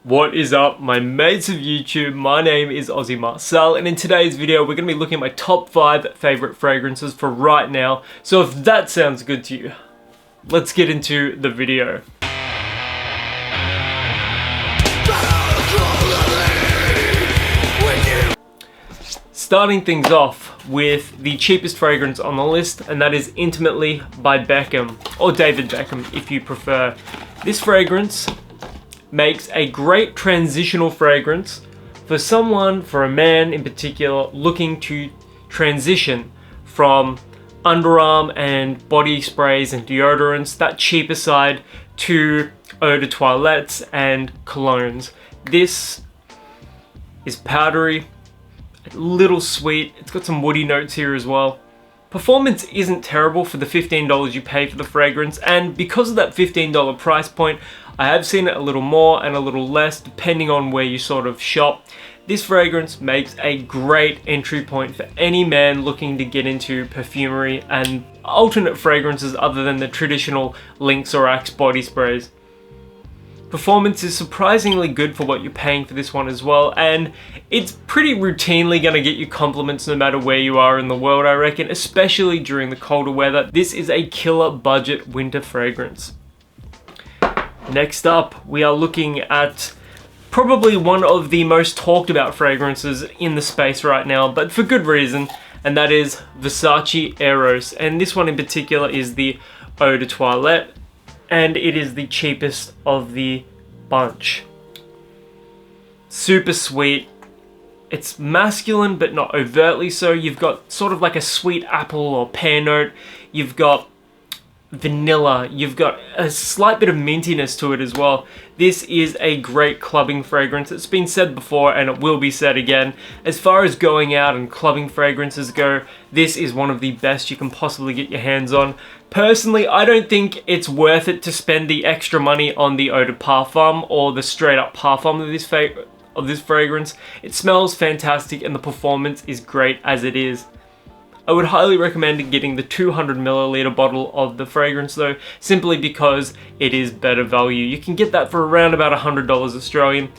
What is up, my mates of YouTube? My name is Aussie Marcel, and in today's video we're going to be looking at my top 5 favourite fragrances for right now. So if that sounds good to you, let's get into the video. Starting things off with the cheapest fragrance on the list, and that is Intimately by Beckham, or David Beckham if you prefer. This fragrance makes a great transitional fragrance for a man in particular looking to transition from underarm and body sprays and deodorants, that cheaper side, to eau de toilettes and colognes. This is powdery, a little sweet, it's got some woody notes here as well. Performance isn't terrible for the $15 you pay for the fragrance, and because of that $15 price point, I have seen it a little more and a little less depending on where you sort of shop. This fragrance makes a great entry point for any man looking to get into perfumery and alternate fragrances other than the traditional Lynx or Axe body sprays. Performance is surprisingly good for what you're paying for this one as well, and it's pretty routinely going to get you compliments no matter where you are in the world, I reckon, especially during the colder weather. This is a killer budget winter fragrance. Next up, we are looking at probably one of the most talked about fragrances in the space right now, but for good reason, and that is Versace Eros. And this one in particular is the Eau de Toilette, and it is the cheapest of the bunch. Super sweet. It's masculine, but not overtly so. You've got sort of like a sweet apple or pear note. You've got vanilla, you've got a slight bit of mintiness to it as well. This is a great clubbing fragrance. It's been said before and it will be said again. As far as going out and clubbing fragrances go, this is one of the best you can possibly get your hands on. Personally, I don't think it's worth it to spend the extra money on the eau de parfum or the straight up parfum of this fragrance. It smells fantastic and the performance is great as it is. I would highly recommend getting the 200ml bottle of the fragrance though, simply because it is better value. You can get that for around about $100 Australian.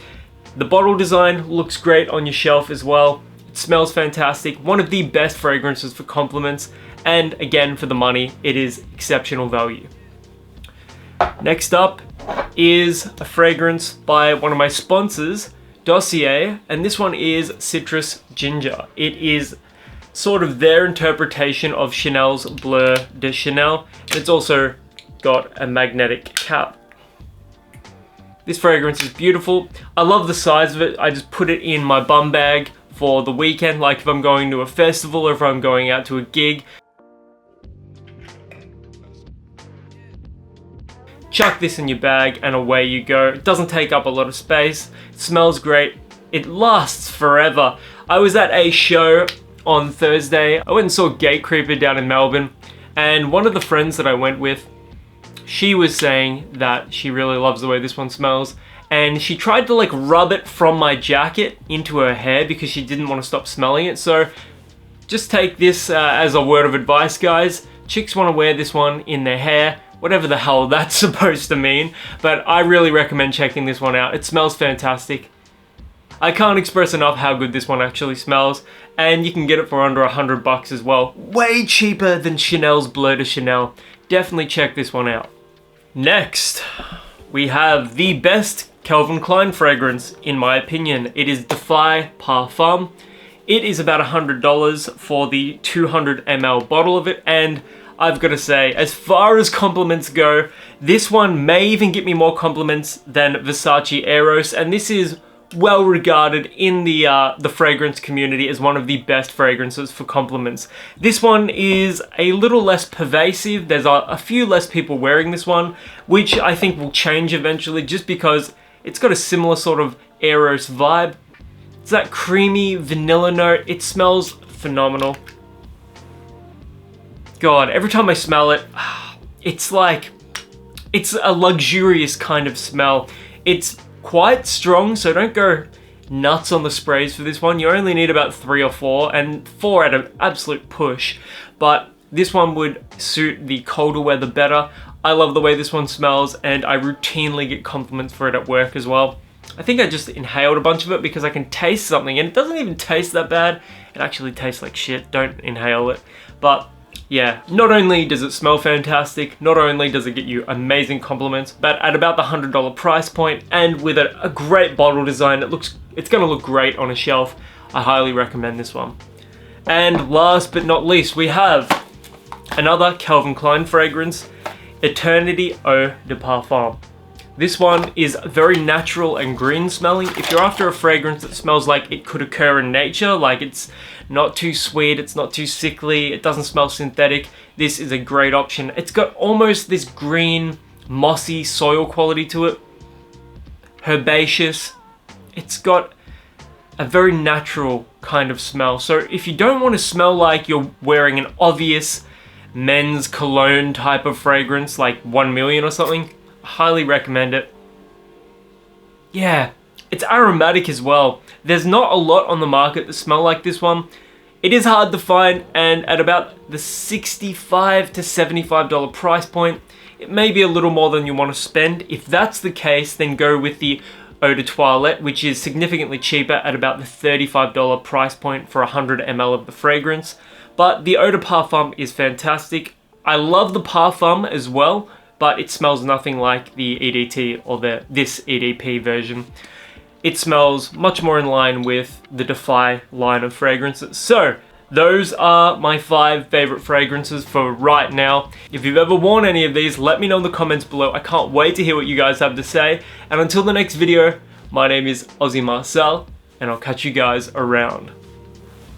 The bottle design looks great on your shelf as well. It smells fantastic. One of the best fragrances for compliments, and again for the money, it is exceptional value. Next up is a fragrance by one of my sponsors, Dolce, and this one is Citrus Ginger. It is sort of their interpretation of Chanel's Bleu de Chanel. It's also got a magnetic cap. This fragrance is beautiful. I love the size of it. I just put it in my bum bag for the weekend, like if I'm going to a festival or if I'm going out to a gig. Chuck this in your bag and away you go. It doesn't take up a lot of space. It smells great. It lasts forever. I was at a show on Thursday. I went and saw Gate Creeper down in Melbourne, and one of the friends that I went with, she was saying that she really loves the way this one smells, and she tried to like rub it from my jacket into her hair because she didn't want to stop smelling it. So just take this as a word of advice, guys. Chicks want to wear this one in their hair, whatever the hell that's supposed to mean, but I really recommend checking this one out. It smells fantastic. I can't express enough how good this one actually smells, and you can get it for under $100 as well. Way cheaper than Chanel's Bleu de Chanel. Definitely check this one out. Next, we have the best Kelvin Klein fragrance, in my opinion. It is Defi Parfum. It is about $100 for the 200ml bottle of it, and I've got to say, as far as compliments go, this one may even get me more compliments than Versace Eros, and this is well regarded in the fragrance community as one of the best fragrances for compliments. This one is a little less pervasive. There's a few less people wearing this one, which I think will change eventually just because it's got a similar sort of Eros vibe. It's that creamy vanilla note. It smells phenomenal. God, every time I smell it, it's like, it's a luxurious kind of smell. It's quite strong, so don't go nuts on the sprays for this one. You only need about 3 or 4, and 4 at an absolute push. But this one would suit the colder weather better. I love the way this one smells, and I routinely get compliments for it at work as well. I think I just inhaled a bunch of it because I can taste something, and it doesn't even taste that bad. It actually tastes like shit. Don't inhale it. But yeah, not only does it smell fantastic, not only does it get you amazing compliments, but at about the $100 price point and with a great bottle design, it's gonna look great on a shelf. I highly recommend this one. And last but not least, we have another Kelvin Klein fragrance, Eternity Eau de Parfum. This one is very natural and green smelling. If you're after a fragrance that smells like it could occur in nature, like it's not too sweet, it's not too sickly, it doesn't smell synthetic, this is a great option. It's got almost this green, mossy soil quality to it. Herbaceous. It's got a very natural kind of smell. So if you don't want to smell like you're wearing an obvious men's cologne type of fragrance, like 1 million or something, highly recommend it. Yeah, it's aromatic as well. There's not a lot on the market that smell like this one. It is hard to find, and at about the $65 to $75 price point, it may be a little more than you want to spend. If that's the case, then go with the Eau de Toilette, which is significantly cheaper at about the $35 price point for 100 ml of the fragrance. But the Eau de Parfum is fantastic. I love the Parfum as well, but it smells nothing like the EDT or this EDP version. It smells much more in line with the Defi line of fragrances. So those are my 5 favorite fragrances for right now. If you've ever worn any of these, let me know in the comments below. I can't wait to hear what you guys have to say. And until the next video, my name is Aussie Marcel, and I'll catch you guys around.